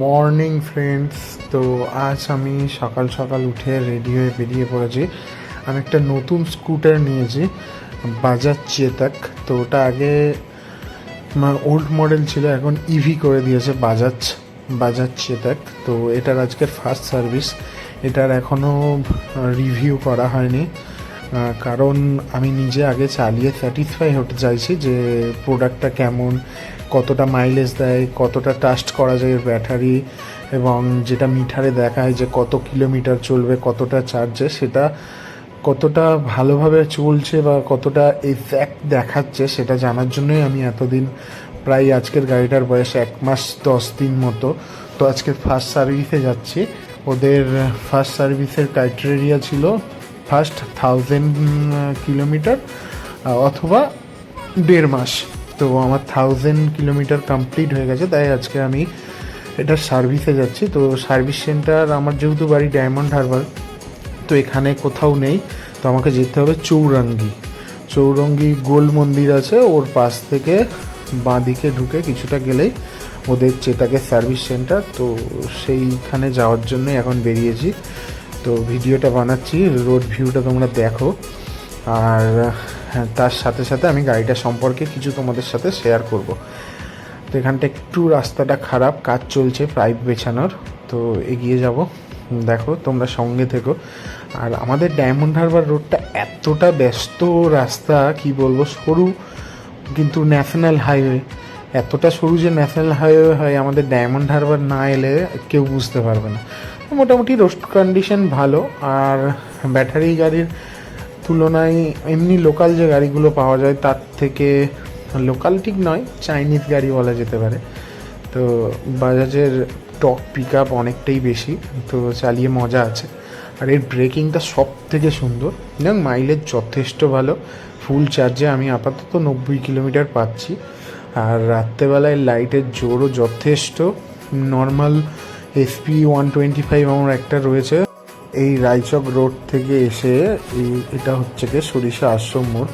Morning friends. তো আজ আমি সকাল সকাল উঠে রেডি হয়ে বেরিয়ে পড়েছি। আমি একটা নতুন স্কুটার নিয়েছি, বাজাজ চেতক। তো ওটা আগে ওল্ড মডেল ছিল, এখন ইভি করে দিয়েছে বাজাজ চেতক। তো এটার আজকের ফার্স্ট সার্ভিস। এটার এখনও রিভিউ করা হয়নি, কারণ আমি নিজে আগে চালিয়ে স্যাটিসফাই হতে চাইছি যে প্রোডাক্টটা কেমন, কতটা মাইলেজ দেয়, কতটা ট্রাস্ট করা যায় এর ব্যাটারি, এবং যেটা মিটারে দেখায় যে কত কিলোমিটার চলবে, কতটা চার্জে, সেটা কতটা ভালোভাবে চলছে বা কতটা এক্স্যাক্ট দেখাচ্ছে সেটা জানার জন্যই আমি এতদিন, প্রায় আজকের গাড়িটার বয়স 1 মাস 10 দিন মতো। তো আজকে ফার্স্ট সার্ভিসে যাচ্ছি। ওদের ফার্স্ট সার্ভিসের ক্রাইটেরিয়া ছিল ফার্স্ট 1000 কিলোমিটার অথবা 1.5 মাস। তো আমার 1000 কিলোমিটার কমপ্লিট হয়ে গেছে, তাই আজকে আমি এটার সার্ভিসে যাচ্ছি। তো সার্ভিস সেন্টার আমার যেহেতু বাড়ি ডায়মন্ড হারবার, তো এখানে কোথাও নেই। তো আমাকে যেতে হবে চৌরঙ্গি গোল মন্দির আছে, ওর পাশ থেকে বাঁদিকে ঢুকে কিছুটা গেলেই ওদের চেতাকের সার্ভিস সেন্টার। তো সেইখানে যাওয়ার জন্যই এখন বেরিয়েছি। তো ভিডিওটা বানাচ্ছি, রোড ভিউটা তোমরা দেখো, আর তার সাথে সাথে আমি গাড়িটা সম্পর্কে কিছু তোমাদের সাথে শেয়ার করব। তো এখানটা একটু রাস্তাটা খারাপ, কাজ চলছে পাইপ বেছানোর। তো এগিয়ে যাব, দেখো তোমরা সঙ্গে থেকো। আর আমাদের ডায়মন্ড হারবার রোডটা এতটা ব্যস্ত রাস্তা, কি বলবো, সরু, কিন্তু ন্যাশনাল হাইওয়ে। এতটা সরু যে ন্যাশনাল হাইওয়ে হয়, আমাদের ডায়মন্ড হারবার না এলে কেউ বুঝতে পারবে না। মোটামুটি রোড কন্ডিশন ভালো, আর ব্যাটারি গাড়ির তুলনায় এমনি লোকাল যে গাড়িগুলো পাওয়া যায় তার থেকে, লোকাল ঠিক নয়, চাইনিজ গাড়ি বলা যেতে পারে। তো বাজাজের টক পিক আপ অনেকটাই বেশি, তো চালিয়ে মজা আছে। আর এর ব্রেকিংটা সব থেকে সুন্দর, এবং মাইলেজ যথেষ্ট ভালো। ফুল চার্জে আমি আপাতত 90 কিলোমিটার পাচ্ছি। আর রাত্রেবেলায় লাইটের জোরও যথেষ্ট। নর্মাল SP 125 আমার একটা রয়েছে। এই রায়চক রোড থেকে এসে এটা হচ্ছে কি সরিষা আশ্রম মোড়,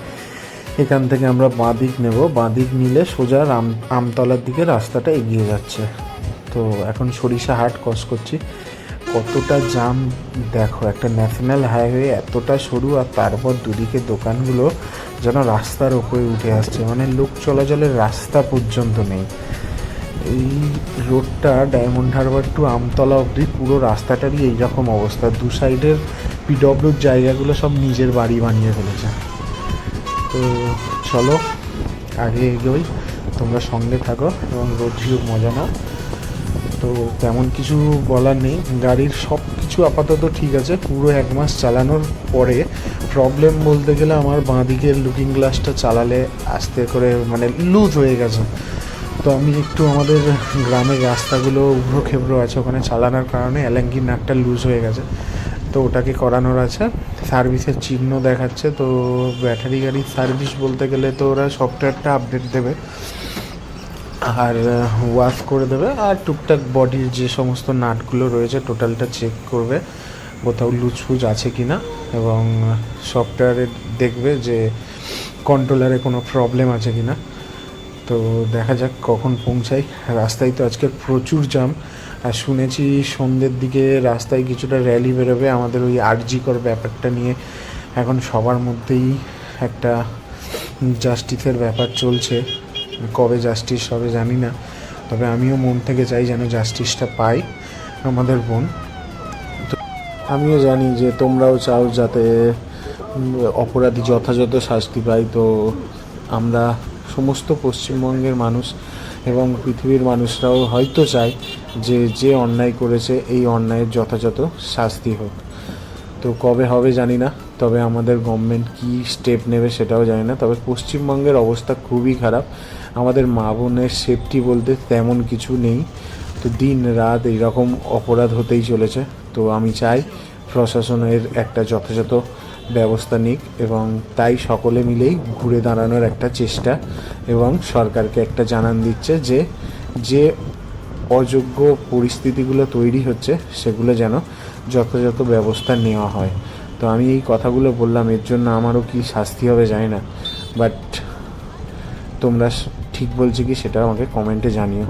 এখান থেকে আমরা বাঁদিক নেব। বাঁদিক নিলে সোজা আমতলার দিকে রাস্তাটা এগিয়ে যাচ্ছে। তো এখন সরিষা হাট ক্রস করছি। কতটা জাম দেখো, একটা ন্যাশনাল হাইওয়ে এতটা সরু, আর তারপর দুদিকে দোকানগুলো যেন রাস্তার ওপরে উঠে আসছে, মানে লোক চলাচলের রাস্তা পর্যন্ত নেই। এই রোডটা ডায়মন্ড হারবার টু আমতলা অবধি পুরো রাস্তাটারই এইরকম অবস্থা। দু সাইডের পিডব্লিউর জায়গাগুলো সব নিজের বাড়ি বানিয়ে ফেলেছে। তো চলো আগে এগোই, তোমরা সঙ্গে থাকো এবং রোড ভিউ মজা নাও। তো তেমন কিছু বলার নেই, গাড়ির সব কিছু আপাতত ঠিক আছে। পুরো 1 মাস চালানোর পরে প্রবলেম বলতে গেলে আমার বাঁ দিকের লুকিং গ্লাসটা চালালে আস্তে করে মানে লুজ হয়ে গেছে। তো আমি একটু, আমাদের গ্রামের রাস্তাগুলো উবড়ো খেবড়ো আছে, ওখানে চালানোর কারণে অ্যালাঙ্গির নাকটা লুজ হয়ে গেছে। তো ওটাকে করানোর আছে, সার্ভিসের চিহ্ন দেখাচ্ছে। তো ব্যাটারি গাড়ির সার্ভিস বলতে গেলে তো ওরা সফটওয়্যারটা আপডেট দেবে আর ওয়াশ করে দেবে, আর টুকটাক বডির যে সমস্ত নাটগুলো রয়েছে টোটালটা চেক করবে কোথাও লুজফুজ আছে কি না, এবং সফটওয়্যারে দেখবে যে কন্ট্রোলারে কোনো প্রবলেম আছে কি না। তো দেখা যাক কখন পৌঁছাই। রাস্তায় তো আজকে প্রচুর জ্যাম, আর শুনেছি সন্ধ্যের দিকে রাস্তায় কিছুটা র্যালি বেরোবে আমাদের ওই আরজিকর ব্যাপারটা নিয়ে। এখন সবার মধ্যেই একটা জাস্টিসের ব্যাপার চলছে, কবে জাস্টিস হবে জানি না, তবে আমিও মন থেকে চাই যেন জাস্টিসটা পাই আমাদের বোন। তো আমিও জানি যে তোমরাও চাও যাতে অপরাধী যথাযথ শাস্তি পায়। তো আমরা সমস্ত পশ্চিমবঙ্গের মানুষ এবং পৃথিবীর মানুষরাও হয়তো চায় যে যে অন্যায় করেছে এই অন্যায়ের যথাযথ শাস্তি হোক। তো কবে হবে জানি না, তবে আমাদের গভর্নমেন্ট কী স্টেপ নেবে সেটাও জানি না। তবে পশ্চিমবঙ্গের অবস্থা খুবই খারাপ, আমাদের মা বোনের সেফটি বলতে তেমন কিছু নেই। তো দিন রাত এইরকম অপরাধ হতেই চলেছে। তো আমি চাই প্রশাসনের একটা যথাযথ ব্যবস্থা নিক, এবং তাই সকলে মিলেই ঘুরে দাঁড়ানোর একটা চেষ্টা, এবং সরকারকে একটা জানান দিচ্ছে যে যে অযোগ্য পরিস্থিতিগুলো তৈরি হচ্ছে সেগুলো যেন যথাযথ ব্যবস্থা নেওয়া হয়। তো আমি এই কথাগুলো বললাম, এর জন্য আমারও কি শাস্তি হবে জানি না, বাট তোমরা ঠিক বলছি কি সেটা আমাকে কমেন্টে জানিও।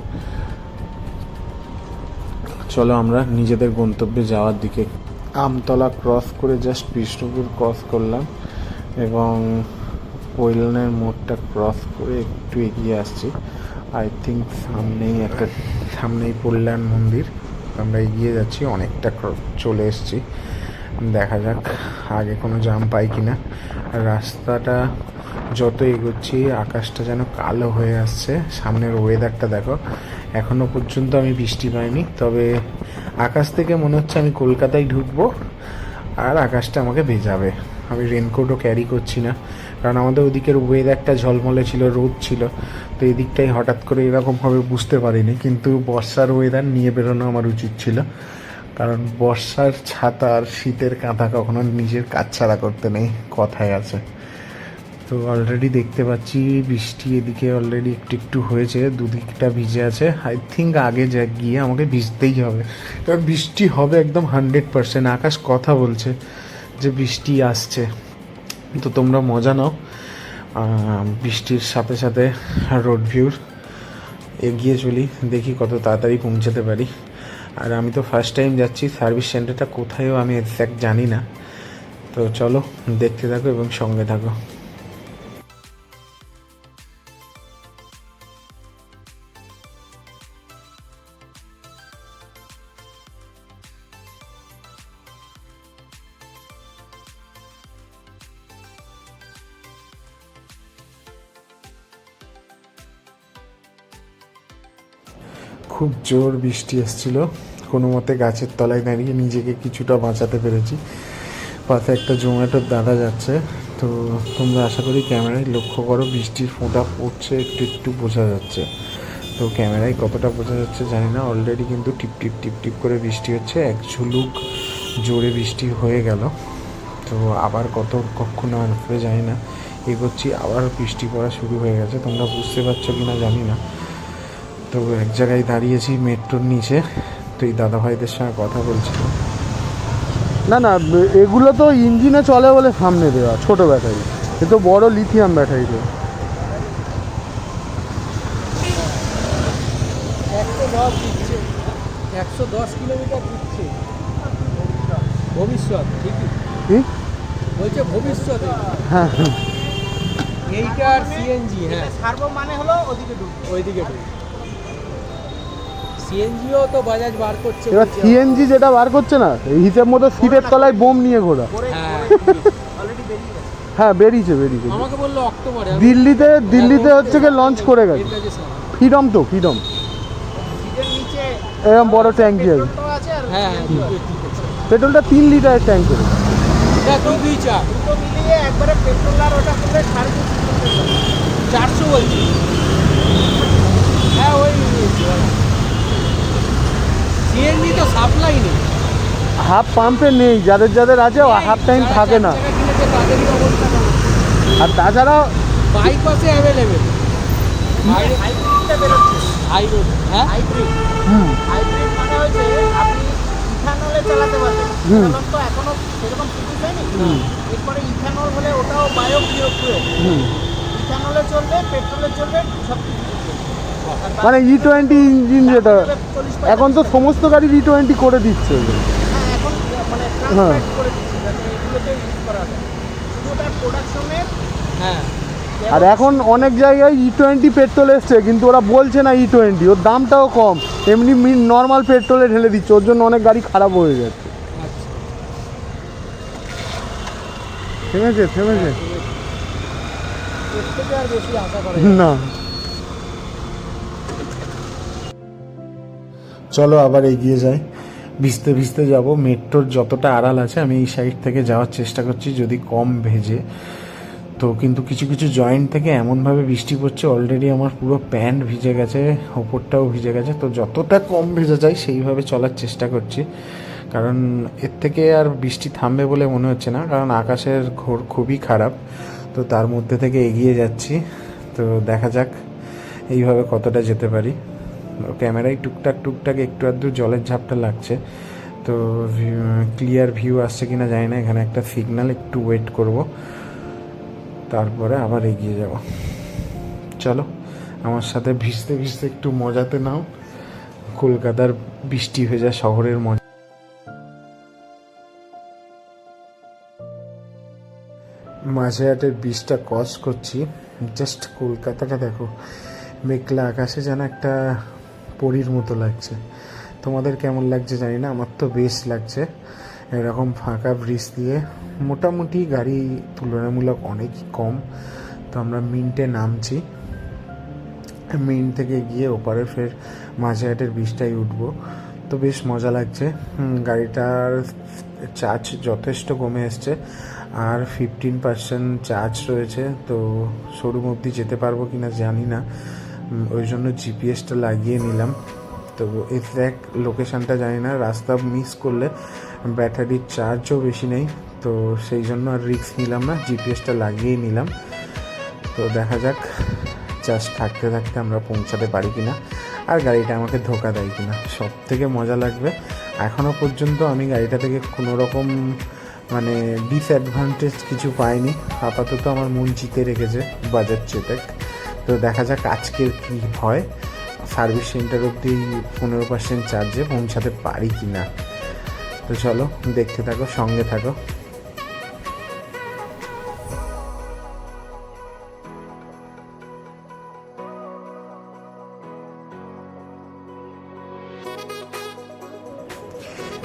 চলো আমরা নিজেদের গন্তব্যে যাওয়ার দিকে। আমতলা ক্রস করে জাস্ট বিষ্ণুপুর ক্রস করলাম এবং কৈলানের মোড়টা ক্রস করে একটু এগিয়ে আসছি। আই থিঙ্ক সামনেই কল্যাণ মন্দির। আমরা এগিয়ে যাচ্ছি, অনেকটা চলে এসেছি। দেখা যাক আগে কোনো জাম পাই কিনা। রাস্তাটা যত এগোচ্ছি আকাশটা যেন কালো হয়ে আসছে। সামনের ওয়েদারটা দেখো, এখনও পর্যন্ত আমি বৃষ্টি পাইনি, তবে আকাশ থেকে মনে হচ্ছে আমি কলকাতায় ঢুকবো আর আকাশটা আমাকে ভেজাবে। আমি রেনকোটও ক্যারি করছি না, কারণ আমাদের ওদিকের ওয়েদারটা ঝলমলে ছিল, রোদ ছিল, তো এদিকটাই হঠাৎ করে এরকমভাবে বুঝতে পারিনি। কিন্তু বর্ষার ওয়েদার নিয়ে বেরোনো আমার উচিত ছিল, কারণ বর্ষার ছাতা আর শীতের কাঁথা কখনো নিজের কাজ ছাড়া করতে নেই, কথায় আছে। তো অলরেডি দেখতে পাচ্ছি বৃষ্টি এদিকে অলরেডি একটু একটু হয়েছে, দুদিকটা ভিজে আছে। আই থিঙ্ক আগে গিয়ে আমাকে ভিজতেই হবে, কারণ বৃষ্টি হবে একদম 100%। আকাশ কথা বলছে যে বৃষ্টি আসছে। তো তোমরা মজা নাও বৃষ্টির সাথে সাথে রোড ভিউর। এগিয়ে চলি, দেখি কত তাড়াতাড়ি পৌঁছাতে পারি। আর আমি তো ফার্স্ট টাইম যাচ্ছি, সার্ভিস সেন্টারটা কোথায়ও আমি এক্স্যাক্ট জানি না। তো চলো দেখতে থাকো এবং সঙ্গে থাকো। খুব জোর বৃষ্টি এসেছিল, কোনো মতে গাছের তলায় দাঁড়িয়ে নিজেকে কিছুটা বাঁচাতে পেরেছি। পাশে একটা জোম্যাটোর দাদা যাচ্ছে, তো তোমরা আশা করি ক্যামেরায় লক্ষ্য করো, বৃষ্টির ফোঁটা পড়ছে, একটু একটু বোঝা যাচ্ছে। তো ক্যামেরায় কতটা বোঝা যাচ্ছে জানি না। অলরেডি কিন্তু টিপ টিপ টিপ টিপ করে বৃষ্টি হচ্ছে, এক ঝুলুক জোরে বৃষ্টি হয়ে গেল। তো আবার কখন আসবে জানি না। এগোচ্ছি, আবার বৃষ্টি পড়া শুরু হয়ে গেছে, তোমরা বুঝতে পারছো কি না জানি না। তো এক জায়গায় দাঁড়িয়েছি মেট্রোর নিচে, তো এই দাদাভাইদের সঙ্গে কথা বলছিলাম। না না, এগুলো তো ইঞ্জিনে চলে বলে সামনে দেওয়া ছোট ব্যাটারি, এ তো বড় লিথিয়াম ব্যাটারি তো। 110 দিচ্ছে, 110 কিলোমিটার দিচ্ছে। ভবিষ্যৎ ঠিকই কি বলছে, ভবিষ্যতে। হ্যাঁ, এইটা আর সিএনজি, হ্যাঁ সার্ভো মানে হলো ওইদিকে সিএনজিও তো বাজাজ বার করছে। এবার সিএনজি যেটা বার করছে না, এই হিসেব মতো সিটের তলায় বোম নিয়ে ঘোরা। হ্যাঁ হ্যাঁ, বেরিয়েছে। আমাকে বললো অক্টোবরে। দিল্লিতে হচ্ছে গিয়ে লঞ্চ করে গেছে। ফ্রিডম এরকম বড় ট্যাঙ্কি আছে। হ্যাঁ পেট্রোলটা 3 লিটারের ট্যাঙ্ক করে। দুটো মিলিয়ে একবারে পেট্রোল আর ওটা করলে 450 বলছি। হ্যাঁ ওই সিএনজি তো সাপ্লাই নেই, হাফ পাম্পে নেই, যাদের আছে হাফ টাইম থাকে না। তাদেরই অবস্থা না। আর তাছাড়া বাইপাসে অ্যাভেলেবেল হাইব্রিডটা বেরোচ্ছে। হাইব্রিড, হ্যাঁ হাইব্রিড মানে হচ্ছে আপনি ইথানলে চালাতে পারবেন। ইথানল তো এখনো সেরকম প্রস্তুত হয়নি। এরপরে ইথানল হলে ওটাও বায়োফিউল। ইথানলে চলবে, পেট্রোলে চলবে, সব কিছু চলবে। মানে E20 ইঞ্জিন যেটা এখন তো সমস্ত গাড়ি E20 করে দিচ্ছে। হ্যাঁ এখন মানে ট্রান্সফার করে দিচ্ছে যাতে এগুলোতে ইউজ করা যায়, শুধু ওটার প্রোডাকশনের। হ্যাঁ আর এখন অনেক জায়গায় E20 পেট্রোল এসছে, কিন্তু ওরা বলছে না E20, ওর দামটাও কম, এমনি নর্মাল পেট্রোলে ঢেলে দিচ্ছে, ওর জন্য অনেক গাড়ি খারাপ হয়ে যাচ্ছে। থেমেছে আর বেশি আশা করে না। চলো আবার এগিয়ে যাই, ভিজতে ভিজতে যাব। মেট্রোর যতটা আড়াল আছে আমি এই সাইড থেকে যাওয়ার চেষ্টা করছি, যদি কম ভেজে। তো কিন্তু কিছু কিছু জয়েন্ট থেকে এমনভাবে বৃষ্টি পড়ছে, অলরেডি আমার পুরো প্যান্ট ভিজে গেছে, ওপরটাও ভিজে গেছে। তো যতটা কম ভেজা যায় সেইভাবে চলার চেষ্টা করছি, কারণ এর থেকে আর বৃষ্টি থামবে বলে মনে হচ্ছে না, কারণ আকাশের ঘোর খুবই খারাপ। তো তার মধ্যে থেকে এগিয়ে যাচ্ছি, তো দেখা যাক এইভাবে কতটা যেতে পারি। ক্যামেরায় টুকটাক একটু আধটু জলের ঝাপটা লাগছে, তো ক্লিয়ার ভিউ আসছে কিনা জানি না। এখানে একটা সিগন্যাল, একটু ওয়েট করব, তারপরে আবার এগিয়ে যাব। চলো আমার সাথে ভিজতে একটু মজাতে নাও, কলকাতার বৃষ্টি ভেজা শহরের মজা। মাঝেরহাটের বীজটা ক্রস করছি, জাস্ট কলকাতাটা দেখো, মেঘলা আকাশে যেন একটা পরীর মতো লাগছে। তোমাদের কেমন লাগছে জানি না, আমার তো বেশ লাগছে। এরকম ফাঁকা ব্রিজ দিয়ে মোটামুটি গাড়ি তুলনামূলক অনেকই কম। তো আমরা মিন্টে নামছি, মিন্ট থেকে গিয়ে ওপারে ফের মাঝেরহাটের ব্রিজটাই উঠবো। তো বেশ মজা লাগছে। গাড়িটার চার্জ যথেষ্ট কমে এসছে, আর 15% চার্জ রয়েছে। তো শোরুম অবধি যেতে পারবো কি না জানি না, ওই জন্য জিপিএসটা লাগিয়ে নিলাম। তো এক্স্যাক্ট লোকেশানটা জানি না, রাস্তা মিস করলে ব্যাটারির চার্জও বেশি নেই, তো সেই জন্য আর রিস্ক নিলাম না, জিপিএসটা লাগিয়েই নিলাম। তো দেখা যাক জাস্ট থাকতে থাকতে আমরা পৌঁছাতে পারি কিনা, আর গাড়িটা আমাকে ধোকা দেয় কিনা। সব থেকে মজা লাগবে, এখনও পর্যন্ত আমি গাড়িটা থেকে কোনো রকম মানে ডিসঅ্যাডভান্টেজ কিছু পাইনি। আপাতত আমার মন জিতে রেখেছে বাজাজ চেতক। তো দেখা যাক আজকের কী হয়, সার্ভিস সেন্টার অবধি 15% চার্জে পৌঁছাতে পারি কি না। তো চলো দেখতে থাকো, সঙ্গে থাকো।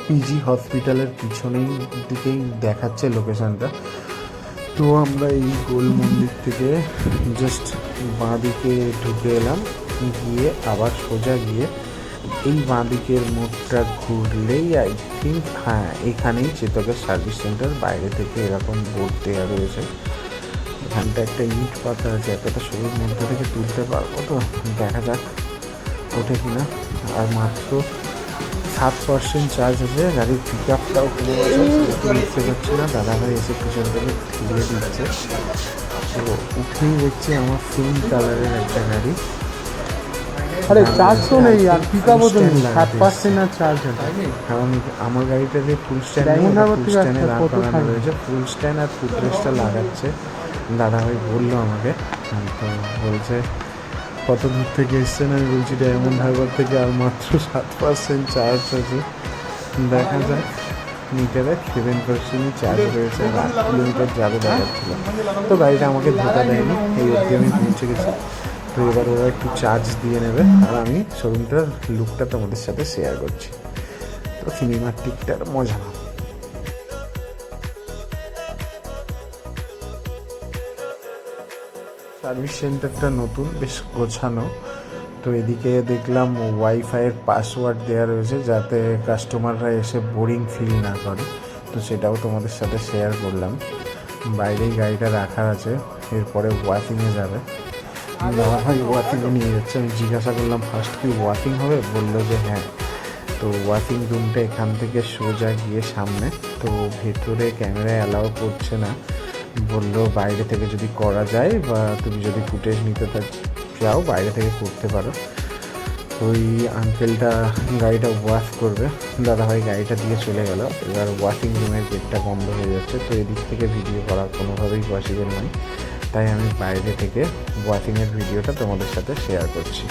পিজি হসপিটালের পিছনেই দিকেই দেখাচ্ছে লোকেশানটা। তো আমরা এই গোল মন্দির থেকে জাস্ট বাঁ দিকে ঢুকে এলাম, গিয়ে আবার সোজা গিয়ে এই বাঁ দিকের মোড়টা ঘুরলেই আই থিঙ্ক, হ্যাঁ এখানেই চেতকের সার্ভিস সেন্টার। বাইরে থেকে এরকম বোর্ড দেওয়া রয়েছে, এখানটা একটা ইট পাতা আছে, এতটা সরুর মধ্যে থেকে তুলতে পারবো তো, দেখা যাক ওঠে কিনা। আর মাত্র 7% চার্জ আছে, গাড়ির পিক আপটাও খুলে গেছে, উঠতে পারছি না। দাদাভাই এসে পিছন থেকে ফিরিয়ে দিচ্ছে। তো উঠেই দেখছি আমার সেম কালারের একটা গাড়ি। আরে চার্জ তো নেই, আর পিক আপও তো নেই, 7% আর চার্জ আছে। কারণ আমার গাড়িটাতে ফুল স্ট্যান্ড নেই, ফুল স্ট্যান্ডে দাঁড় করানো রয়েছে। ফুল স্ট্যান্ড আর ফুটরেস্টটা লাগাচ্ছে দাদাভাই বললো আমাকে। তো বলছে কত দূর থেকে এসছেন, আমি বলছি ডায়মন্ড হারবার থেকে, আর মাত্র 7% চার্জ আছে। দেখা যাক, মিটারে 7%ই চার্জ রয়েছে, আর 8 কিলোমিটার যাবে দেখাচ্ছিল। তো গাড়িটা আমাকে ধোকা দেয়নি, এই অবধি আমি পৌঁছে গেছি। তো এবার ওরা একটু চার্জ দিয়ে নেবে, আর আমি শোরুমটার লুকটা তোমাদের সাথে শেয়ার করছি। তো সিনেমার টিকটার মজা না। সার্ভিস সেন্টারটা নতুন, বেশ গোছানো। তো এদিকে দেখলাম ওয়াইফাইয়ের পাসওয়ার্ড দেওয়া রয়েছে, যাতে কাস্টমাররা এসে বোরিং ফিল না করে। তো সেটাও তোমাদের সাথে শেয়ার করলাম। বাইরেই গাড়িটা রাখার আছে, এরপরে ওয়াশিংয়ে যাবে। দাদাভাই ওয়াশিংয়ে নিয়ে যাচ্ছে। আমি জিজ্ঞাসা করলাম ফার্স্ট কি ওয়াশিং হবে, বললো যে হ্যাঁ। তো ওয়াশিং রুমটা এখান থেকে সোজা গিয়ে সামনে, তো ভেতরে ক্যামেরা অ্যালাউ করছে না, বললো বাইরে থেকে যদি করা যায়, বা তুমি যদি ফুটেজ নিতে চাও বাইরে থেকে করতে পারো। ওই আঙ্কেলটা গাড়িটা ওয়াশ করবে, দাদাভাই গাড়িটা দিয়ে চলে গেল। এবার ওয়াশিং রুমের গেটটা বন্ধ হয়ে যাচ্ছে, তো এদিক থেকে ভিডিও করা কোনোভাবেই পসিবল নয়, তাই আমি বাইরে থেকে ওয়াশিংয়ের ভিডিওটা তোমাদের সাথে শেয়ার করছি।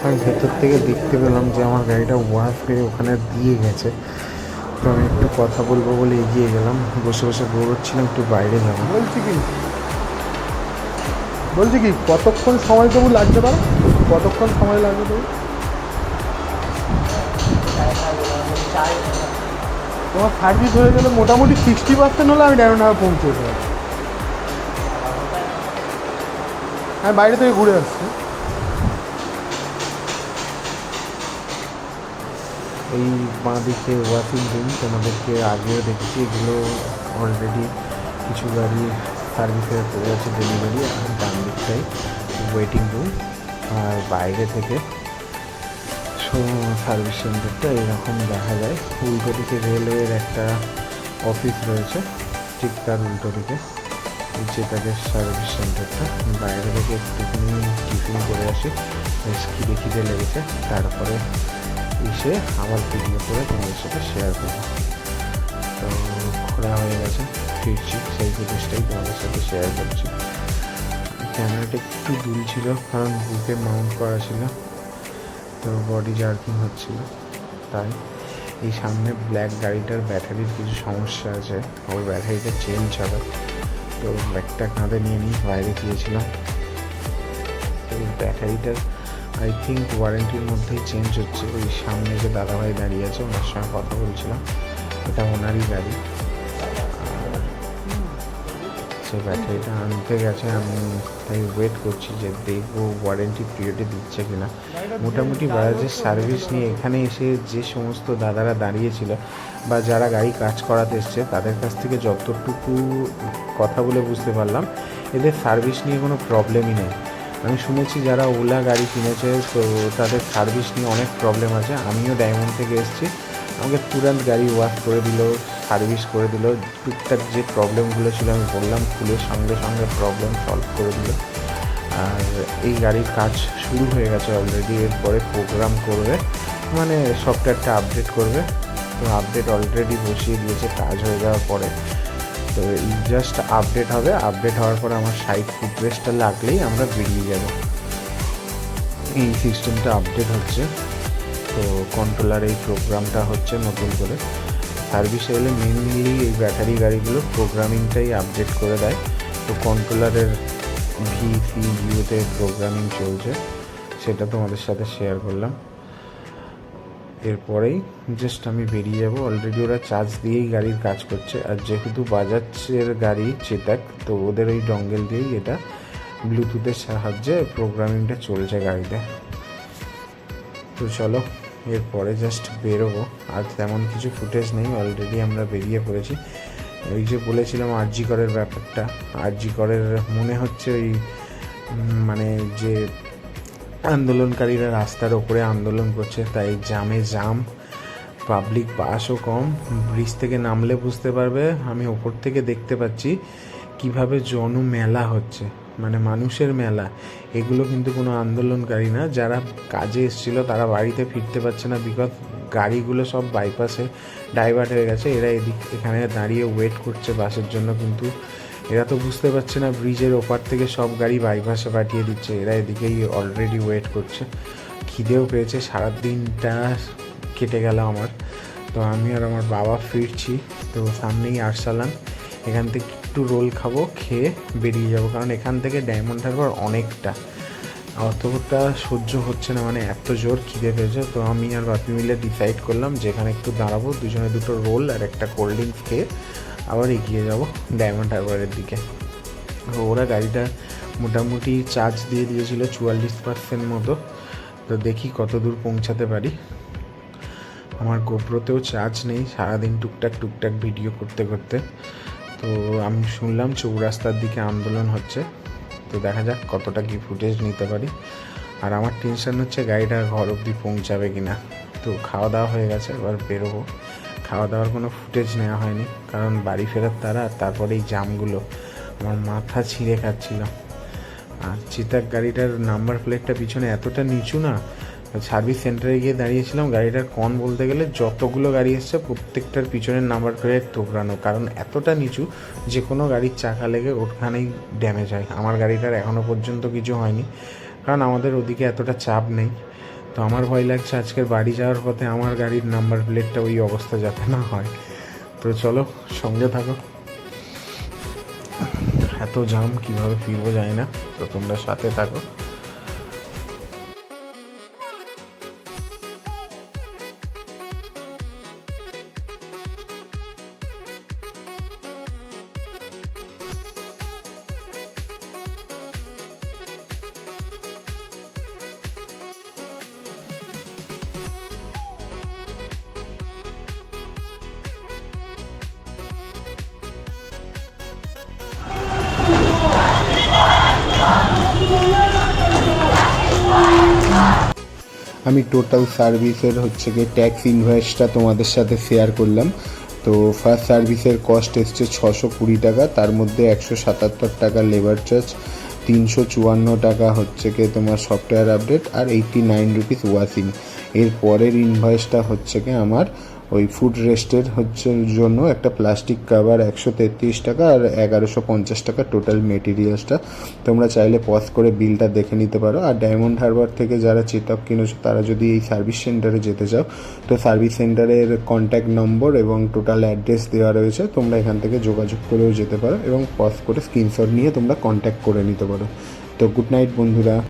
আমি ভেতর থেকে দেখতে পেলাম যে আমার গাড়িটা ওয়াশ করে ওখানে দিয়ে গেছে। তো আমি একটু কথা বলবো বলে এগিয়ে গেলাম, বসে বসে দৌড়চ্ছিলাম, একটু বাইরে যাবো। বলছি কি কতক্ষণ সময় তবু লাগতে পারে, কতক্ষণ সময় লাগবে তবু? তোমার সার্ভিস হয়ে গেলে মোটামুটি 60% হলে আমি ডায়মন্ড হারবার পৌঁছে যেতে পারি। আমি বাইরে থেকে ঘুরে আসছি। এই বাঁ দিকে ওয়াশিং রুম তোমাদেরকে আগেও দেখেছি, এগুলো অলরেডি কিছু গাড়ি সার্ভিসে পড়ে আছে ডেলিভারি। আর ডান দিকটাই ওয়েটিং রুম, আর বাইরে থেকে সার্ভিস সেন্টারটা এরকম দেখা যায়। উল্টো দিকে রেলওয়ের একটা অফিস রয়েছে, ঠিক তার উল্টো দিকে এই চেতাকের সার্ভিস সেন্টারটা। বাইরে থেকে একটুখানি টিফিন করে আসি, বেশ খিদে খিদে লেগেছে, তারপরে এসে আবার ভিডিও করে তোমাদের সাথে শেয়ার করবো। তো ঘোরা হয়ে গেছে, ফিরছি, সেই ফুটেজটাই তোমাদের সাথে শেয়ার করছি। ক্যামেরাটা একটু দুলছিল কারণ বুকে মাউন্ট করা ছিল, তো বডি জার্কিং হচ্ছিল তাই। এই সামনে ব্ল্যাক গাড়িটার ব্যাটারির কিছু সমস্যা আছে, ওর ব্যাটারিটা চেঞ্জ হবে, তো ব্যাগটা কাঁধে নিয়ে নিই, বাইরে গিয়েছিলাম। তো ব্যাটারিটার আই থিঙ্ক ওয়ারেন্টির মধ্যেই চেঞ্জ হচ্ছে। ওই সামনে যে দাদাভাই দাঁড়িয়ে আছে ওনার সঙ্গে কথা বলছিলাম, এটা ওনারই গাড়ি। সে ব্যাটারিটা আনতে গেছে, আমি তাই ওয়েট করছি যে দেখবো ওয়ারেন্টি পিরিয়ডে দিচ্ছে কিনা। মোটামুটি বাজাজের সার্ভিস নিয়ে এখানে এসে যে সমস্ত দাদারা দাঁড়িয়েছিল বা যারা গাড়ি কাজ করাতে এসছে তাদের কাছ থেকে যতটুকু কথা বলে বুঝতে পারলাম, এদের সার্ভিস নিয়ে কোনো প্রবলেমই নেই। আমি শুনেছি যারা ওলা গাড়ি কিনেছে তো তাদের সার্ভিস নিয়ে অনেক প্রবলেম আছে। আমিও ডায়মন্ড থেকে এসেছি, আমাকে তুরন্ত গাড়ি ওয়াশ করে দিল, সার্ভিস করে দিল। টুকটাক যে প্রবলেমগুলো ছিল আমি বললাম খুলে, সঙ্গে সঙ্গে প্রবলেম সলভ করে দিল। আর এই গাড়ির কাজ শুরু হয়ে গেছে অলরেডি। এরপরে প্রোগ্রাম করবে, মানে সফটওয়্যারটা আপডেট করবে। তো আপডেট অলরেডি বসিয়ে দিয়েছে কাজ হয়ে যাওয়ার পরে। তো এই জাস্ট আপডেট হবে, আপডেট হওয়ার পরে আমার সাইড ফুটরেস্টটা লাগলেই আমরা বেরিয়ে যাব। এই সিস্টেমটা আপডেট হচ্ছে, তো কন্ট্রোলার এই প্রোগ্রামটা হচ্ছে নতুন করে। সার্ভিসে এলে মেনলি এই ব্যাটারি গাড়িগুলো প্রোগ্রামিংটাই আপডেট করে দেয়। তো কন্ট্রোলারের ভিউতে প্রোগ্রামিং চলছে, সেটা তোমাদের সাথে শেয়ার করলাম। এরপরেই জাস্ট আমি বেরিয়ে যাব। অলরেডি ওরা চার্জ দিয়েই গাড়ির কাজ করছে, আর যেহেতু বাজাজের গাড়ি চেতাক, তো ওদের ওই ডঙ্গেল দিয়েই এটা ব্লুটুথের সাহায্যে প্রোগ্রামিংটা চলছে গাড়িতে। তো চলো এরপরে জাস্ট বেরোবো, আর তেমন কিছু ফুটেজ নেই, অলরেডি আমরা বেরিয়ে পড়েছি। ওই যে বলেছিলাম আরজি করের ব্যাপারটা, আরজি করের মনে হচ্ছে ওই মানে যে আন্দোলনকারীরা রাস্তার ওপরে আন্দোলন করছে, তাই জামে জাম, পাবলিক বাসও কম। ব্রিজ থেকে নামলে বুঝতে পারবে, আমি ওপর থেকে দেখতে পাচ্ছি কিভাবে জনমেলা হচ্ছে, মানে মানুষের মেলা। এগুলো কিন্তু কোনো আন্দোলনকারী না, যারা কাজে এসেছিল তারা বাড়িতে ফিরতে পারছে না, বিকজ গাড়িগুলো সব বাইপাসে ডাইভার্ট হয়ে গেছে। এরা এখানে দাঁড়িয়ে ওয়েট করছে বাসের জন্য, কিন্তু এরা তো বুঝতে পারছে না ব্রিজের ওপার থেকে সব গাড়ি বাইপাসে পাঠিয়ে দিচ্ছে। এরা এদিকেই অলরেডি ওয়েট করছে। খিদেও পেয়েছে, সারাদিনটা কেটে গেল আমার। তো আমি আর আমার বাবা ফিরছি, তো সামনেই আরসালান, এখান থেকে একটু রোল খাবো, খেয়ে বেরিয়ে যাব, কারণ এখান থেকে ডায়মন্ড হারবার অনেকটা, অতটা সহ্য হচ্ছে না, মানে এত জোর খিদে পেয়েছে। তো আমি আর বাপি মিলে ডিসাইড করলাম যে এখানে একটু দাঁড়াবো, দুজনে দুটো রোল আর একটা কোল্ড ড্রিঙ্কস খেয়ে আবার এগিয়ে যাব ডায়মন্ড হারবারের দিকে। ওরা গাড়িটা মোটামুটি চার্জ দিয়ে দিয়েছিল 44% মতো, তো দেখি কত দূর পৌঁছাতে পারি। আমার গোপ্রোতেও চার্জ নেই, সারাদিন টুকটাক ভিডিও করতে করতে। তো আমি শুনলাম চৌরাস্তার দিকে আন্দোলন হচ্ছে, তো দেখা যাক কতটা কি ফুটেজ নিতে পারি। আর আমার টেনশন হচ্ছে গাড়িটা ঘর অবধি পৌঁছাবে কি না। তো খাওয়া দাওয়া হয়ে গেছে, এবার বেরোবো। খাওয়া দাওয়ার কোনো ফুটেজ নেওয়া হয়নি, কারণ বাড়ি ফেরার তারা, তারপরে এই জামগুলো আমার মাথা ছিঁড়ে খাচ্ছিল। আর চেতাক গাড়িটার নাম্বার প্লেটটা পিছনে এতটা নিচু না, সার্ভিস সেন্টারে গিয়ে দাঁড়িয়েছিলাম, গাড়িটার কন বলতে গেলে যতগুলো গাড়ি এসছে প্রত্যেকটার পিছনের নাম্বার প্লেট ঠোকরানো, কারণ এতটা নিচু যে কোনো গাড়ির চাকা লেগে ওখানেই ড্যামেজ হয়। আমার গাড়িটার এখনও পর্যন্ত কিছু হয়নি, কারণ আমাদের ওদিকে এতটা চাপ নেই। তো আমার ভয় লাগছে আজকের বাড়ি যাওয়ার পথে আমার গাড়ির নাম্বার প্লেটটা ওই অবস্থা যাতে না হয়। তো চলো সঙ্গে থাকো, এত জাম কীভাবে ফিরবো যায় না, তো তোমরা সাথে থাকো। আমি টোটাল সার্ভিসের হচ্ছে গিয়ে ট্যাক্স ইনভয়েসটা তোমাদের সাথে শেয়ার করলাম। তো ফার্স্ট সার্ভিসের কস্ট এসছে 620 টাকা, তার মধ্যে 177 টাকা লেবার চার্জ, 354 টাকা হচ্ছে গিয়ে তোমার সফটওয়্যার আপডেট, আর 89 রুপিস ওয়াশিং। এর পরের ইনভয়েসটা হচ্ছে গিয়ে আমার ওই ফুড রেস্টের হচ্ছে জন্য একটা প্লাস্টিক কাভার 133 টাকা, আর 1150 টাকা টোটাল মেটেরিয়ালসটা। তোমরা চাইলে পজ করে বিলটা দেখে নিতে পারো। আর ডায়মন্ড হারবার থেকে যারা চেতক কিনেছো তারা যদি এই সার্ভিস সেন্টারে যেতে চাও, তো সার্ভিস সেন্টারের কন্ট্যাক্ট নম্বর এবং টোটাল অ্যাড্রেস দেওয়া রয়েছে, তোমরা এখান থেকে যোগাযোগ করেও যেতে পারো এবং পজ করে স্ক্রিনশট নিয়ে তোমরা কন্ট্যাক্ট করে নিতে পারো। তো গুড নাইট বন্ধুরা।